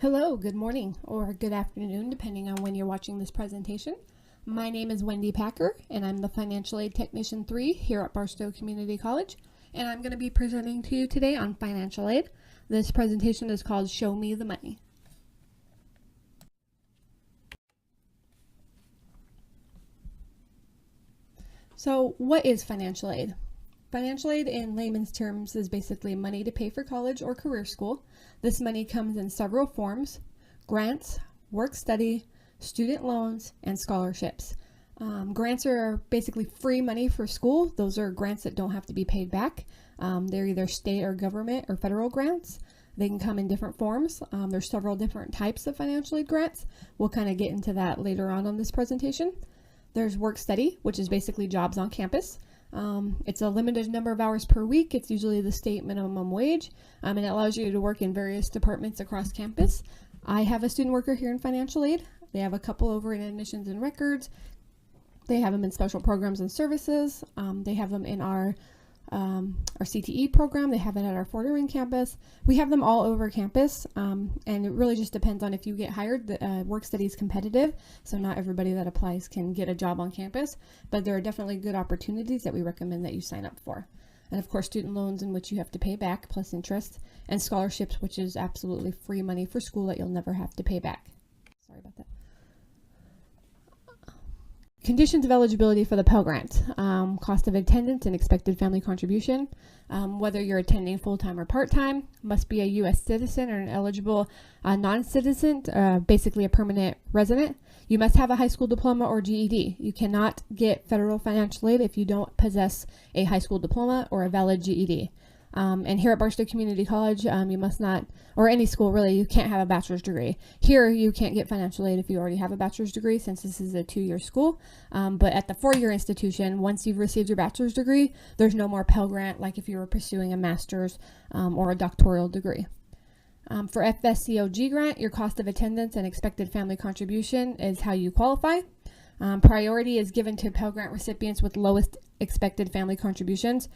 Hello, good morning, or good afternoon, depending on when you're watching this presentation. My name is Wendy Packer, and I'm the Financial Aid Technician 3 here at Barstow Community College, and I'm going to be presenting to you today on financial aid. This presentation is called Show Me the Money. So, what is financial aid? Financial aid in layman's terms is basically money to pay for college or career school. This money comes in several forms: grants, work-study, student loans, and scholarships. Grants are basically free money for school. Those are grants that don't have to be paid back. They're either state or government or federal grants. They can come in different forms. There's several different types of financial aid grants. We'll kind of get into that later on this presentation. There's work-study, which is basically jobs on campus. It's a limited number of hours per week. It's usually the state minimum wage, and it allows you to work in various departments across campus. I have a student worker here in financial aid. They have a couple over in admissions and records. They have them in special programs and services. They have them in our CTE program. They have it at our Fort Irwin campus. We have them all over campus, and it really just depends on if you get hired. The work study is competitive, so not everybody that applies can get a job on campus, but there are definitely good opportunities that we recommend that you sign up for. And of course, student loans, in which you have to pay back plus interest, and scholarships, which is absolutely free money for school that you'll never have to pay back. Sorry about that. Conditions of eligibility for the Pell Grant: cost of attendance and expected family contribution. Whether you're attending full-time or part-time, must be a U.S. citizen or an eligible non-citizen, basically a permanent resident. You must have a high school diploma or GED. You cannot get federal financial aid if you don't possess a high school diploma or a valid GED. And here at Barstow Community College, you must not, or any school really, you can't have a bachelor's degree. Here, you can't get financial aid if you already have a bachelor's degree, since this is a 2-year school. But at the 4-year institution, once you've received your bachelor's degree, there's no more Pell Grant like if you were pursuing a master's or a doctoral degree. For FAFSA Grant, your cost of attendance and expected family contribution is how you qualify. Priority is given to Pell Grant recipients with lowest expected family contributions.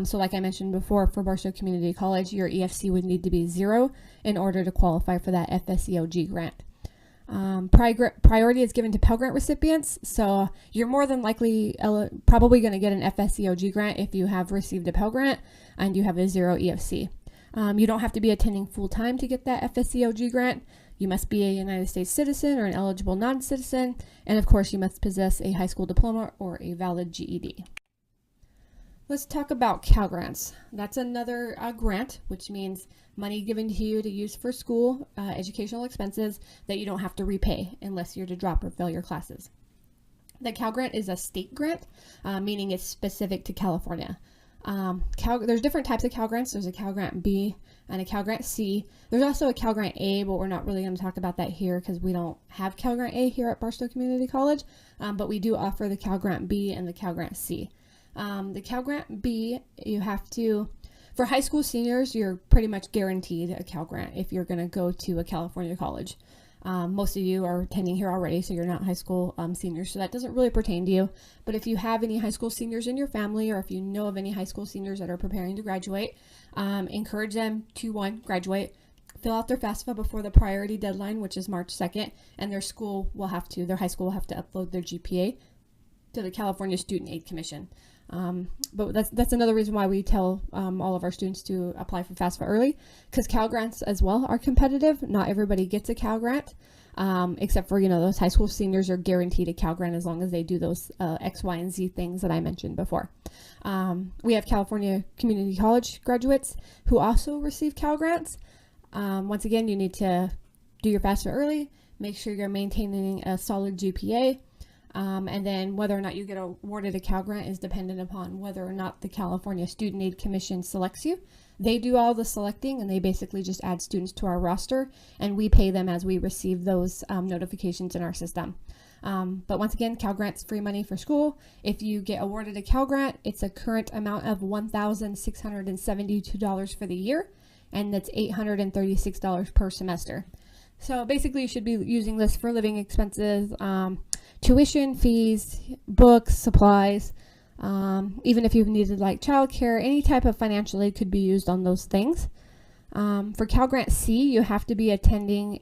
So like I mentioned before, for Barstow Community College, your EFC would need to be 0 in order to qualify for that FAFSA Grant. Priority is given to Pell Grant recipients, so you're more than likely probably going to get an FAFSA Grant if you have received a Pell Grant and you have a 0 EFC. You don't have to be attending full-time to get that FAFSA Grant. You must be a United States citizen or an eligible non-citizen, and of course you must possess a high school diploma or a valid GED. Let's talk about Cal Grants. That's another grant, which means money given to you to use for school educational expenses that you don't have to repay unless you're to drop or fail your classes. The Cal Grant is a state grant, meaning it's specific to California. There's different types of Cal Grants. There's a Cal Grant B and a Cal Grant C. There's also a Cal Grant A, but we're not really going to talk about that here because we don't have Cal Grant A here at Barstow Community College, but we do offer the Cal Grant B and the Cal Grant C. The Cal Grant B, you have to, for high school seniors, you're pretty much guaranteed a Cal Grant if you're going to go to a California college. Most of you are attending here already, so you're not high school seniors, so that doesn't really pertain to you. But if you have any high school seniors in your family, or if you know of any high school seniors that are preparing to graduate, encourage them to, 1, graduate, fill out their FAFSA before the priority deadline, which is March 2nd, and their high school will have to upload their GPA to the California Student Aid Commission. But that's another reason why we tell all of our students to apply for FAFSA early, because Cal Grants as well are competitive. Not everybody gets a Cal Grant, except for, those high school seniors are guaranteed a Cal Grant as long as they do those X, Y, and Z things that I mentioned before. We have California Community College graduates who also receive Cal Grants. Once again, you need to do your FAFSA early, make sure you're maintaining a solid GPA. And then whether or not you get awarded a Cal Grant is dependent upon whether or not the California Student Aid Commission selects you. They do all the selecting, and they basically just add students to our roster, and we pay them as we receive those notifications in our system. But once again, Cal Grant's free money for school. If you get awarded a Cal Grant, it's a current amount of $1,672 for the year, and that's $836 per semester. So basically, you should be using this for living expenses, tuition, fees, books, supplies, even if you've needed like childcare, any type of financial aid could be used on those things. For Cal Grant C, you have to be attending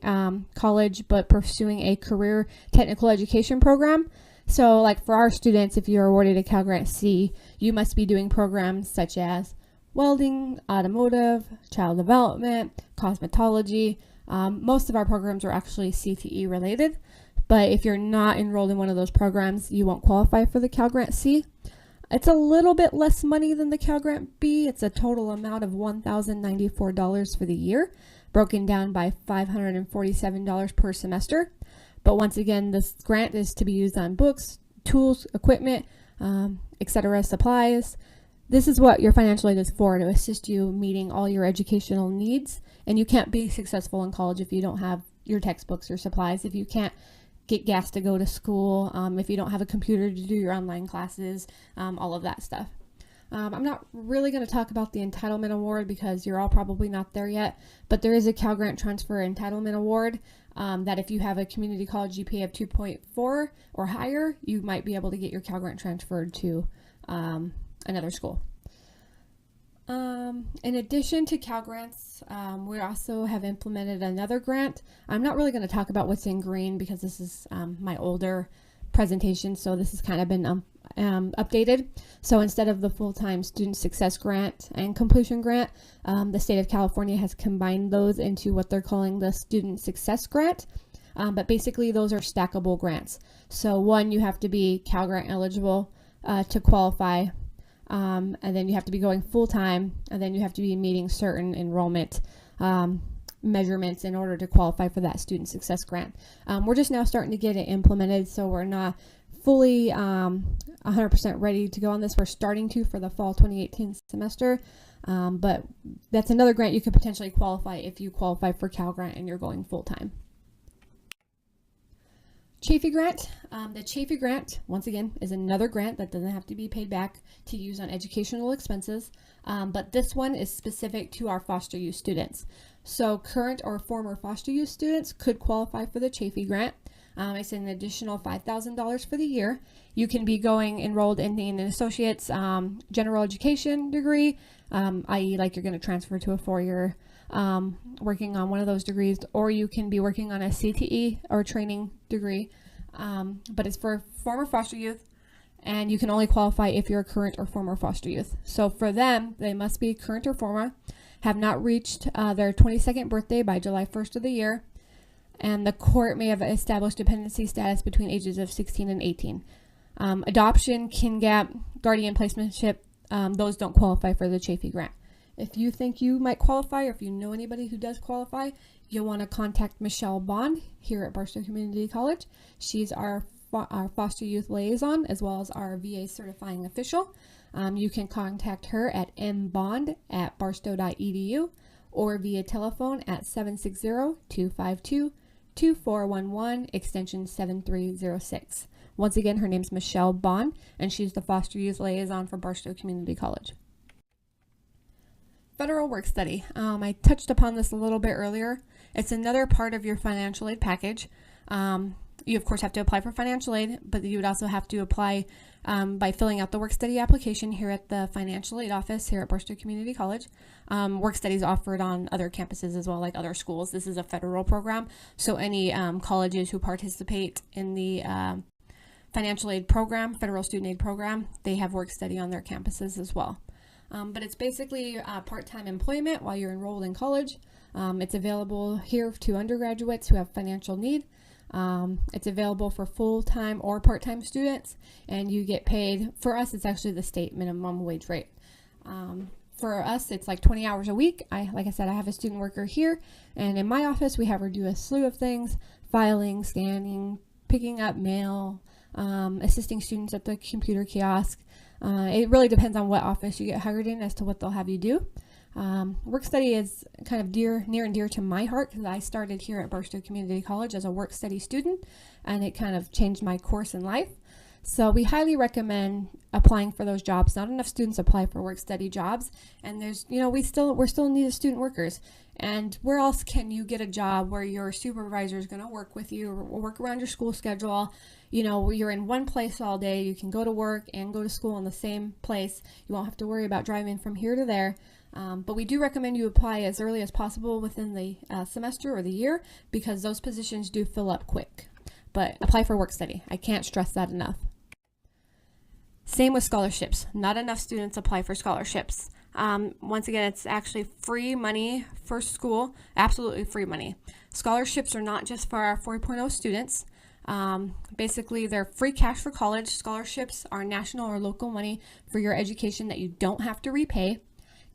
college but pursuing a career technical education program. So like for our students, if you're awarded a Cal Grant C, you must be doing programs such as welding, automotive, child development, cosmetology. Most of our programs are actually CTE related, but if you're not enrolled in one of those programs, you won't qualify for the Cal Grant C. It's a little bit less money than the Cal Grant B. It's a total amount of $1,094 for the year, broken down by $547 per semester. But once again, this grant is to be used on books, tools, equipment, etc., supplies. This is what your financial aid is for, to assist you meeting all your educational needs. And you can't be successful in college if you don't have your textbooks or supplies, if you can't get gas to go to school, if you don't have a computer to do your online classes, all of that stuff. I'm not really going to talk about the entitlement award because you're all probably not there yet, but there is a Cal Grant Transfer Entitlement Award that if you have a community college GPA of 2.4 or higher, you might be able to get your Cal Grant transferred to another school. In addition to Cal Grants, we also have implemented another grant. I'm not really going to talk about what's in green because this is my older presentation, so this has kind of been updated. So instead of the full-time student success grant and completion grant, the state of California has combined those into what they're calling the student success grant. But basically those are stackable grants. So one, you have to be Cal Grant eligible to qualify. And then you have to be going full-time, and then you have to be meeting certain enrollment measurements in order to qualify for that student success grant. We're just now starting to get it implemented, so we're not fully 100% ready to go on this. We're starting to for the fall 2018 semester, but that's another grant you could potentially qualify if you qualify for Cal Grant and you're going full-time. Chafee Grant. The Chafee Grant, once again, is another grant that doesn't have to be paid back to use on educational expenses, but this one is specific to our foster youth students. So current or former foster youth students could qualify for the Chafee Grant. It's an additional $5,000 for the year. You can be enrolled in an associate's general education degree, i.e. like you're going to transfer to a four-year working on one of those degrees, or you can be working on a CTE or training degree, but it's for former foster youth, and you can only qualify if you're a current or former foster youth. So for them, they must be current or former, have not reached their 22nd birthday by July 1st of the year, and the court may have established dependency status between ages of 16 and 18. Adoption, kin gap, guardian placementship, those don't qualify for the Chafee Grant. If you think you might qualify, or if you know anybody who does qualify, you'll want to contact Michelle Bond here at Barstow Community College. She's our foster youth liaison as well as our VA certifying official. You can contact her at mbond@barstow.edu or via telephone at 760-252-2411 extension 7306. Once again, her name's Michelle Bond, and she's the foster youth liaison for Barstow Community College. Federal work study. I touched upon this a little bit earlier. It's another part of your financial aid package. You of course have to apply for financial aid, but you would also have to apply by filling out the work study application here at the financial aid office here at Barstow Community College. Work studies offered on other campuses as well, like other schools. This is a federal program, so any colleges who participate in the financial aid program, federal student aid program, they have work study on their campuses as well. But it's basically part-time employment while you're enrolled in college. It's available here to undergraduates who have financial need. It's available for full-time or part-time students, and you get paid. For us, it's actually the state minimum wage rate. For us, it's like 20 hours a week. Like I said, I have a student worker here, and in my office, we have her do a slew of things: filing, scanning, picking up mail, assisting students at the computer kiosk. It really depends on what office you get hired in as to what they'll have you do. Work study is kind of near and dear to my heart because I started here at Barstow Community College as a work study student, and it kind of changed my course in life. So we highly recommend applying for those jobs. Not enough students apply for work study jobs, and there's, we're still in need of student workers. And where else can you get a job where your supervisor is going to work with you or work around your school schedule? You're in one place all day. You can go to work and go to school in the same place. You won't have to worry about driving from here to there. But we do recommend you apply as early as possible within the semester or the year, because those positions do fill up quick. But apply for work study. I can't stress that enough. Same with scholarships. Not enough students apply for scholarships. Once again, it's actually free money for school, absolutely free money. Scholarships are not just for our 4.0 students. Basically, they're free cash for college. Scholarships are national or local money for your education that you don't have to repay.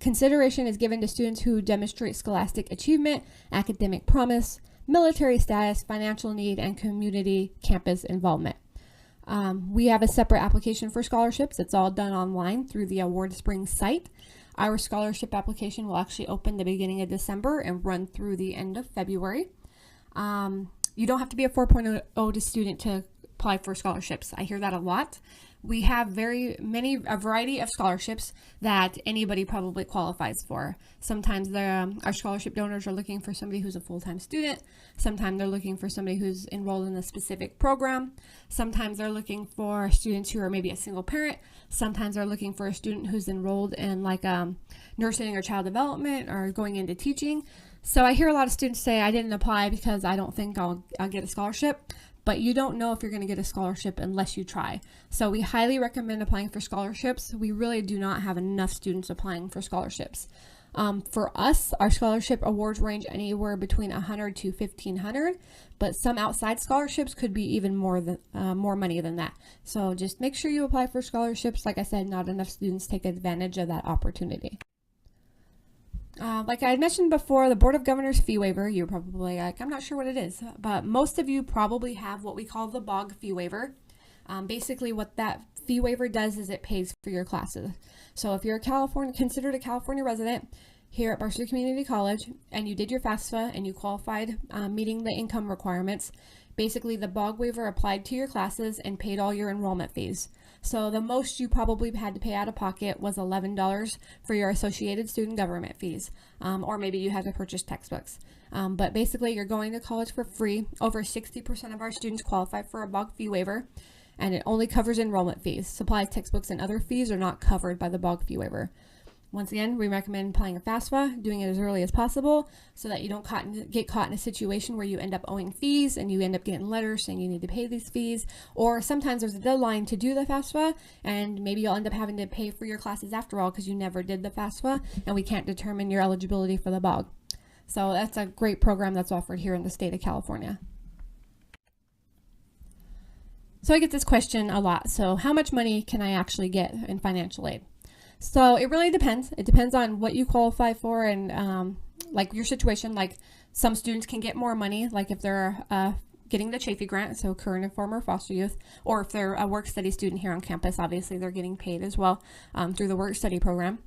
Consideration is given to students who demonstrate scholastic achievement, academic promise, military status, financial need, and community campus involvement. We have a separate application for scholarships. It's all done online through the Award Spring site. Our scholarship application will actually open the beginning of December and run through the end of February. You don't have to be a 4.0 student to apply for scholarships. I hear that a lot. We have a variety of scholarships that anybody probably qualifies for. Sometimes our scholarship donors are looking for somebody who's a full-time student. Sometimes they're looking for somebody who's enrolled in a specific program. Sometimes they're looking for students who are maybe a single parent. Sometimes they're looking for a student who's enrolled in like nursing or child development or going into teaching. So I hear a lot of students say, I didn't apply because I don't think I'll get a scholarship. But you don't know if you're going to get a scholarship unless you try. So we highly recommend applying for scholarships. We really do not have enough students applying for scholarships. For us, our scholarship awards range anywhere between $100 to $1,500, but some outside scholarships could be even more money than that. So just make sure you apply for scholarships. Like I said, not enough students take advantage of that opportunity. Like I had mentioned before, the Board of Governors fee waiver, you're probably like, I'm not sure what it is, but most of you probably have what we call the BOG fee waiver. Basically what that fee waiver does is it pays for your classes. So if you're considered a California resident here at Varsity Community College and you did your FAFSA and you qualified meeting the income requirements, basically the BOG waiver applied to your classes and paid all your enrollment fees. So the most you probably had to pay out of pocket was $11 for your associated student government fees, or maybe you had to purchase textbooks. But basically you're going to college for free. Over 60% of our students qualify for a BOG fee waiver, and it only covers enrollment fees. Supplies, textbooks, and other fees are not covered by the BOG fee waiver. Once again, we recommend applying a FAFSA, doing it as early as possible so that you don't get caught in a situation where you end up owing fees and you end up getting letters saying you need to pay these fees. Or sometimes there's a deadline to do the FAFSA and maybe you'll end up having to pay for your classes after all because you never did the FAFSA and we can't determine your eligibility for the BOG. So that's a great program that's offered here in the state of California. So I get this question a lot. So how much money can I actually get in financial aid? So it really depends. It depends on what you qualify for and like your situation. Like some students can get more money, like if they're getting the Chafee Grant, so current and former foster youth, or if they're a work study student here on campus, obviously they're getting paid as well through the work study program.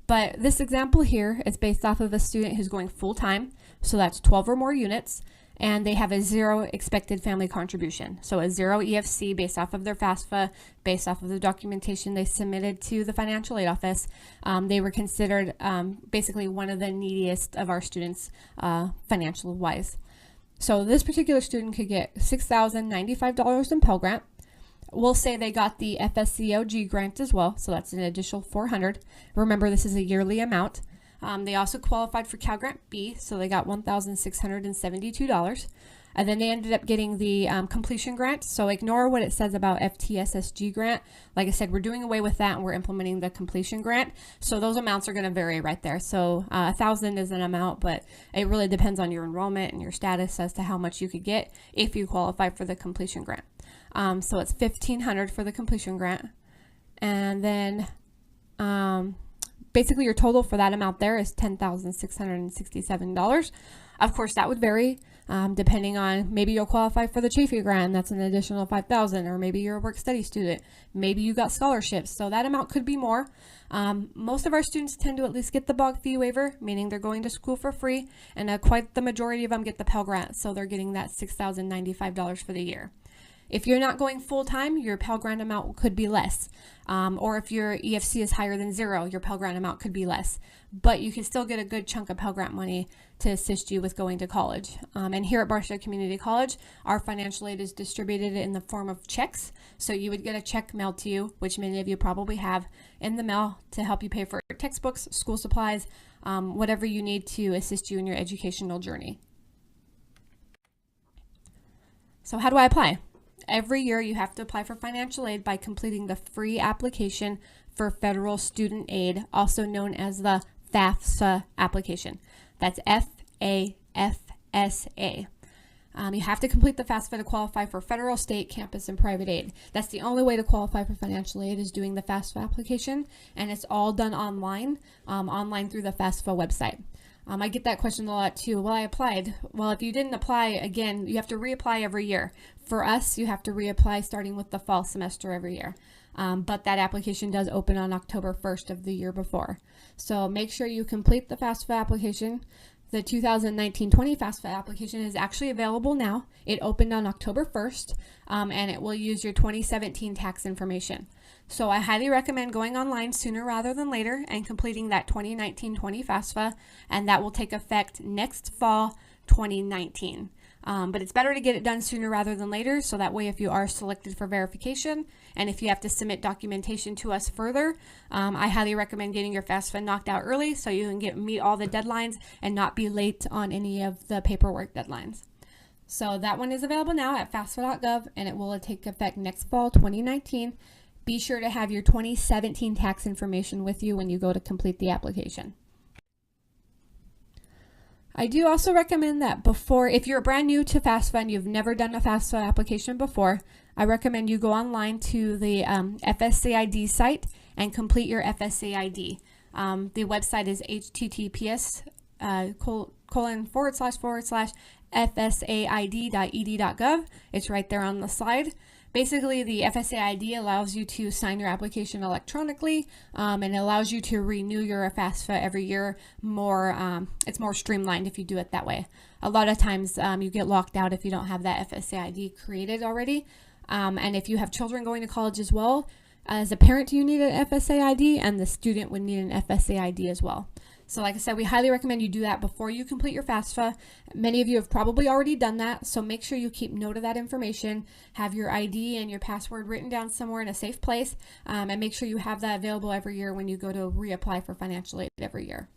But this example here is based off of a student who's going full-time, so that's 12 or more units, and they have a 0 expected family contribution. So a 0 EFC based off of their FAFSA, based off of the documentation they submitted to the financial aid office. They were considered basically one of the neediest of our students financial wise. So this particular student could get $6,095 in Pell Grant. We'll say they got the FSCOG grant as well, so that's an additional $400. Remember, this is a yearly amount. They also qualified for Cal Grant B, so they got $1,672. And then they ended up getting the completion grant. So ignore what it says about FTSSG grant. Like I said, we're doing away with that and we're implementing the completion grant. So those amounts are going to vary right there. So $1,000 is an amount, but it really depends on your enrollment and your status as to how much you could get if you qualify for the completion grant. So it's $1,500 for the completion grant. And then basically your total for that amount there is $10,667. Of course, that would vary depending on, maybe you'll qualify for the Chafee Grant, that's an additional $5,000, or maybe you're a work study student, maybe you got scholarships, so that amount could be more. Most of our students tend to at least get the BOG fee waiver, meaning they're going to school for free, and quite the majority of them get the Pell Grant, so they're getting that $6,095 for the year. If you're not going full-time, your Pell Grant amount could be less. Or if your EFC is higher than 0, your Pell Grant amount could be less. But you can still get a good chunk of Pell Grant money to assist you with going to college. And here at Barstow Community College, our financial aid is distributed in the form of checks. So you would get a check mailed to you, which many of you probably have in the mail, to help you pay for textbooks, school supplies, whatever you need to assist you in your educational journey. So how do I apply? Every year you have to apply for financial aid by completing the free application for federal student aid, also known as the FAFSA application. That's FAFSA. You have to complete the FAFSA to qualify for federal, state, campus, and private aid. That's the only way to qualify for financial aid, is doing the FAFSA application, and it's all done online, through the FAFSA website. I get that question a lot too. Well, I applied. Well, if you didn't apply, again, you have to reapply every year. For us, you have to reapply starting with the fall semester every year. But that application does open on October 1st of the year before. So make sure you complete the FAFSA application. The 2019-20 FAFSA application is actually available now. It opened on October 1st, and it will use your 2017 tax information. So I highly recommend going online sooner rather than later and completing that 2019-20 FAFSA, and that will take effect next fall 2019. But it's better to get it done sooner rather than later, so that way if you are selected for verification and if you have to submit documentation to us further, I highly recommend getting your FAFSA knocked out early so you can meet all the deadlines and not be late on any of the paperwork deadlines. So that one is available now at FAFSA.gov, and it will take effect next fall 2019. Be sure to have your 2017 tax information with you when you go to complete the application. I do also recommend that if you're brand new to FAFSA and you've never done a FAFSA application before, I recommend you go online to the FSAID site and complete your FSAID. The website is https://fsaid.ed.gov. It's right there on the slide. Basically, the FSAID allows you to sign your application electronically, and it allows you to renew your FAFSA every year. It's more streamlined if you do it that way. A lot of times you get locked out if you don't have that FSAID created already. And if you have children going to college as well, as a parent you need an FSAID, and the student would need an FSAID as well. So like I said, we highly recommend you do that before you complete your FAFSA. Many of you have probably already done that, so make sure you keep note of that information. Have your ID and your password written down somewhere in a safe place, and make sure you have that available every year when you go to reapply for financial aid every year.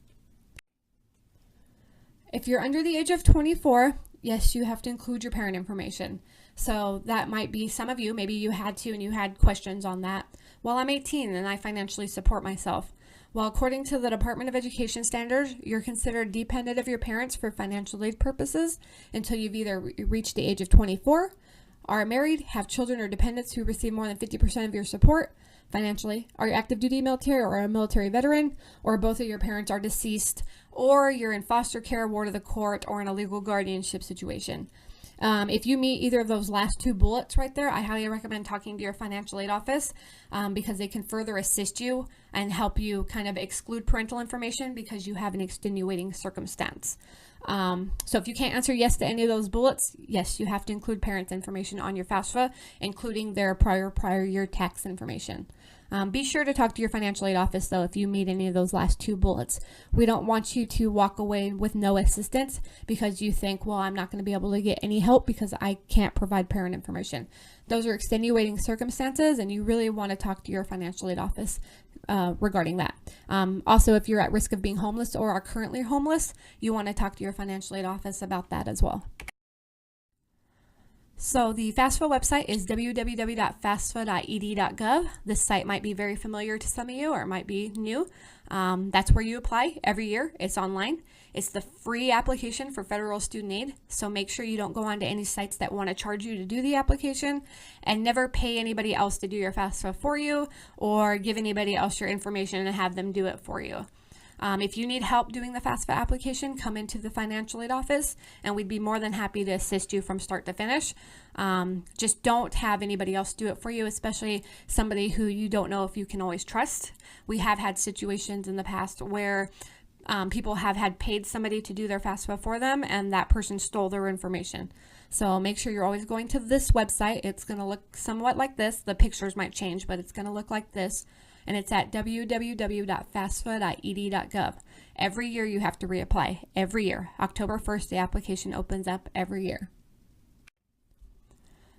If you're under the age of 24, yes, you have to include your parent information. So that might be some of you, maybe you had to and you had questions on that. Well, I'm 18 and I financially support myself. Well, according to the Department of Education standards, you're considered dependent of your parents for financial aid purposes until you've either reached the age of 24, are married, have children or dependents who receive more than 50% of your support financially, are you active duty military or a military veteran, or both of your parents are deceased, or you're in foster care, ward of the court, or in a legal guardianship situation. If you meet either of those last two bullets right there, I highly recommend talking to your financial aid office because they can further assist you and help you kind of exclude parental information because you have an extenuating circumstance. So if you can't answer yes to any of those bullets, yes, you have to include parents' information on your FAFSA, including their prior year tax information. Be sure to talk to your financial aid office, though, if you meet any of those last two bullets. We don't want you to walk away with no assistance because you think, well, I'm not going to be able to get any help because I can't provide parent information. Those are extenuating circumstances, and you really want to talk to your financial aid office regarding that. Also, if you're at risk of being homeless or are currently homeless, you want to talk to your financial aid office about that as well. So the FAFSA website is www.fafsa.ed.gov. This site might be very familiar to some of you or it might be new. That's where you apply every year. It's online. It's the free application for federal student aid. So make sure you don't go onto any sites that want to charge you to do the application, and never pay anybody else to do your FAFSA for you or give anybody else your information and have them do it for you. If you need help doing the FAFSA application, come into the financial aid office and we'd be more than happy to assist you from start to finish. Just don't have anybody else do it for you, especially somebody who you don't know if you can always trust. We have had situations in the past where people have had paid somebody to do their FAFSA for them, and that person stole their information. So make sure you're always going to this website. It's going to look somewhat like this. The pictures might change, but it's going to look like this. And it's at www.fafsa.ed.gov. Every year you have to reapply. Every year. October 1st, the application opens up every year.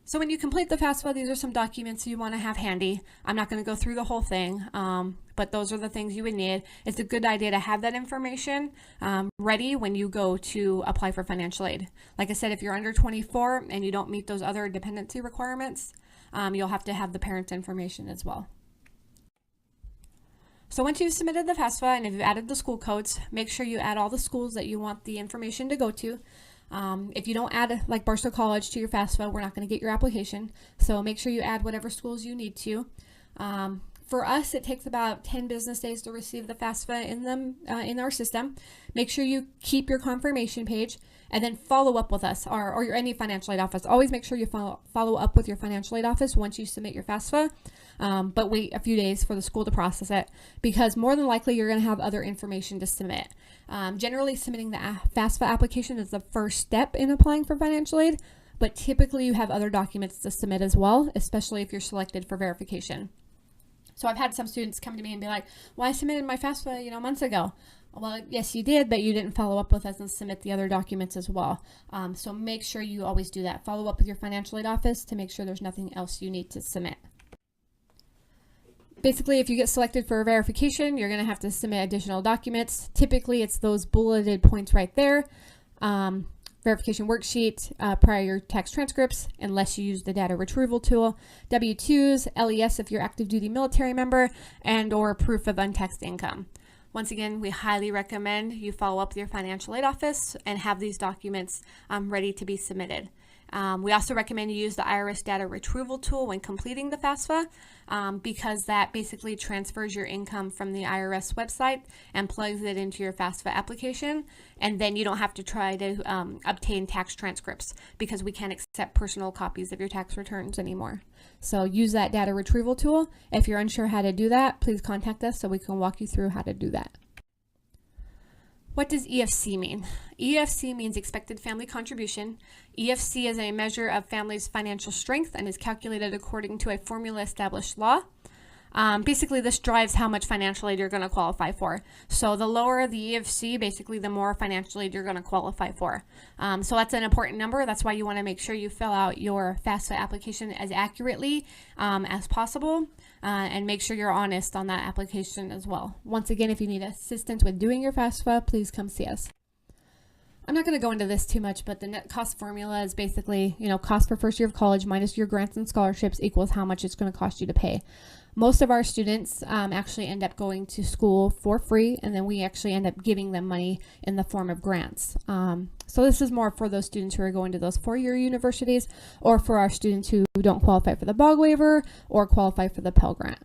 So when you complete the FAFSA, these are some documents you want to have handy. I'm not going to go through the whole thing, but those are the things you would need. It's a good idea to have that information ready when you go to apply for financial aid. Like I said, if you're under 24 and you don't meet those other dependency requirements, you'll have to have the parent information as well. So once you've submitted the FAFSA and if you've added the school codes, make sure you add all the schools that you want the information to go to. If you don't add like Barstow College to your FAFSA, we're not going to get your application. So make sure you add whatever schools you need to. For us, it takes about 10 business days to receive the FAFSA in our system. Make sure you keep your confirmation page and then follow up with us or your any financial aid office. Always make sure you follow up with your financial aid office once you submit your FAFSA, but wait a few days for the school to process it because more than likely you're going to have other information to submit. Generally, submitting the FAFSA application is the first step in applying for financial aid, but typically you have other documents to submit as well, especially if you're selected for verification. So I've had some students come to me and be like, well, I submitted my FAFSA, months ago. Well, yes, you did, but you didn't follow up with us and submit the other documents as well. So make sure you always do that. Follow up with your financial aid office to make sure there's nothing else you need to submit. Basically, if you get selected for a verification, you're going to have to submit additional documents. Typically, it's those bulleted points right there. Verification worksheet, prior tax transcripts, unless you use the data retrieval tool, W-2s, LES if you're active duty military member, and or proof of untaxed income. Once again, we highly recommend you follow up with your financial aid office and have these documents ready to be submitted. We also recommend you use the IRS data retrieval tool when completing the FAFSA because that basically transfers your income from the IRS website and plugs it into your FAFSA application. And then you don't have to try to obtain tax transcripts because we can't accept personal copies of your tax returns anymore. So use that data retrieval tool. If you're unsure how to do that, please contact us so we can walk you through how to do that. What does EFC mean? EFC means expected family contribution. EFC is a measure of family's financial strength and is calculated according to a formula established law. Basically, this drives how much financial aid you're going to qualify for. So the lower the EFC, basically the more financial aid you're going to qualify for. So that's an important number. That's why you want to make sure you fill out your FAFSA application as accurately as possible and make sure you're honest on that application as well. Once again, if you need assistance with doing your FAFSA, please come see us. I'm not going to go into this too much, but the net cost formula is basically, cost for first year of college minus your grants and scholarships equals how much it's going to cost you to pay. Most of our students actually end up going to school for free, and then we actually end up giving them money in the form of grants. So this is more for those students who are going to those four-year universities or for our students who don't qualify for the BOG waiver or qualify for the Pell Grant.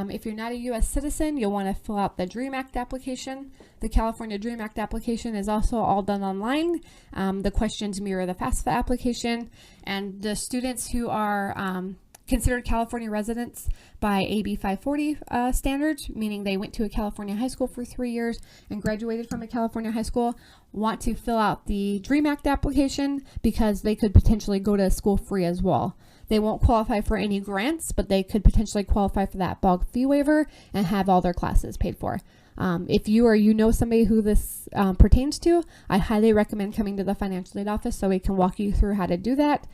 If you're not a U.S. citizen, you'll want to fill out the DREAM Act application. The California DREAM Act application is also all done online. The questions mirror the FAFSA application, and the students who are considered California residents by AB 540 standards, meaning they went to a California high school for 3 years and graduated from a California high school, want to fill out the DREAM Act application because they could potentially go to school free as well. They won't qualify for any grants, but they could potentially qualify for that BOG fee waiver and have all their classes paid for. If you or you know somebody who this pertains to, I highly recommend coming to the financial aid office so we can walk you through how to do that.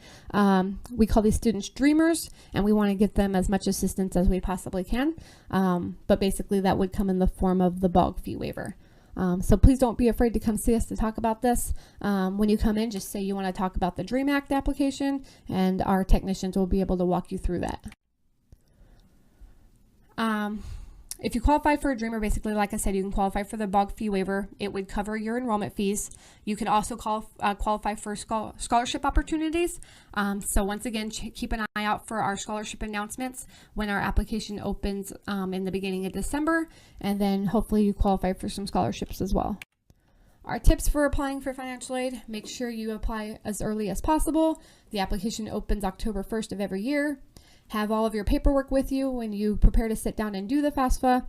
We call these students dreamers, and we want to get them as much assistance as we possibly can. But basically that would come in the form of the BOG fee waiver. So please don't be afraid to come see us to talk about this. When you come in, just say you want to talk about the DREAM Act application, and our technicians will be able to walk you through that. If you qualify for a Dreamer, basically, like I said, you can qualify for the BOG fee waiver. It would cover your enrollment fees. You can also qualify for scholarship opportunities. So once again, keep an eye out for our scholarship announcements when our application opens in the beginning of December, and then hopefully you qualify for some scholarships as well. Our tips for applying for financial aid: make sure you apply as early as possible. The application opens October 1st of every year. Have all of your paperwork with you when you prepare to sit down and do the FAFSA.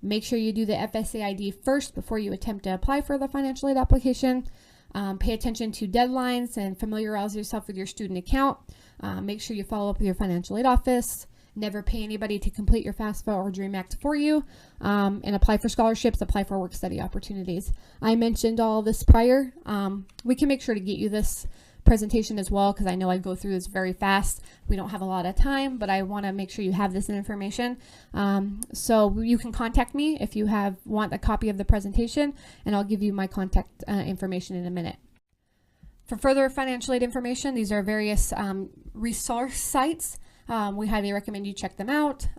Make sure you do the FSA ID first before you attempt to apply for the financial aid application. Pay attention to deadlines and familiarize yourself with your student account. Make sure you follow up with your financial aid office. Never pay anybody to complete your FAFSA or DREAM Act for you. And apply for scholarships, apply for work study opportunities. I mentioned all this prior. We can make sure to get you this presentation as well, because I know I go through this very fast. We don't have a lot of time, but I want to make sure you have this information. So you can contact me if you want a copy of the presentation, and I'll give you my contact information in a minute. For further financial aid information, these are various resource sites. We highly recommend you check them out.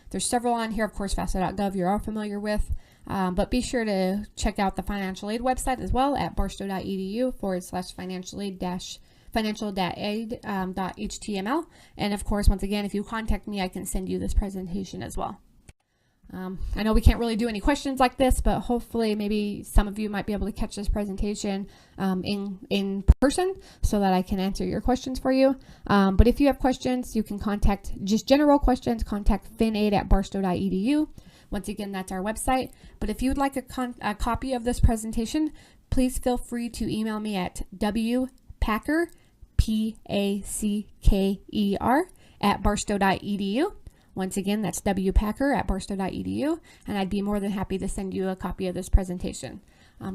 There's several on here, of course, FAFSA.gov you're all familiar with, but be sure to check out the financial aid website as well at barstow.edu/financial-aid.html. And of course, once again, if you contact me, I can send you this presentation as well. I know we can't really do any questions like this, but hopefully maybe some of you might be able to catch this presentation in person so that I can answer your questions for you. But if you have questions, you can contact just general questions, contact finaid@barstow.edu. Once again, that's our website. But if you would like a copy of this presentation, please feel free to email me at wpacker, Packer, @barstow.edu. Once again, that's wpacker@barstow.edu, and I'd be more than happy to send you a copy of this presentation.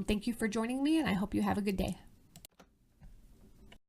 Thank you for joining me, and I hope you have a good day.